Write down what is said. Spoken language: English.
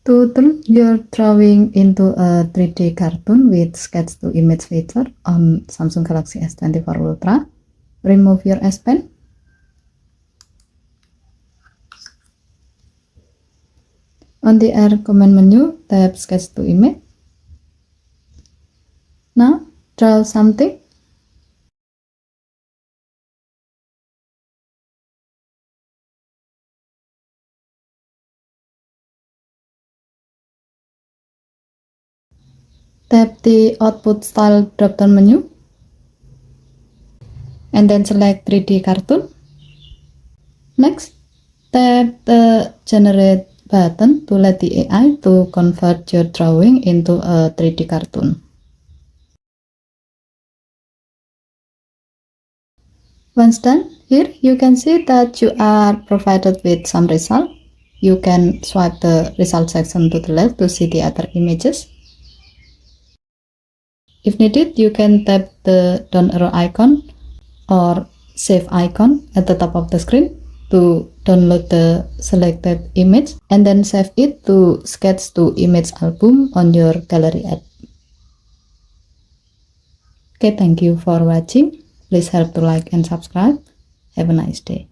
To turn your drawing into a 3D cartoon with Sketch to Image feature on Samsung Galaxy S24 Ultra, remove your S Pen. On the R command menu, tap Sketch to Image. Now, draw something. Tap the Output Style drop-down menu. And then select 3D cartoon. Next, tap the Generate button to let the AI to convert your drawing into a 3D cartoon. Once done, here you can see that you are provided with some result. You can swipe the result section to the left to see the other images. If needed, you can tap the down arrow icon or save icon at the top of the screen to download the selected image and then save it to Sketch to Image album on your gallery app. Okay, thank you for watching. Please help to like and subscribe. Have a nice day.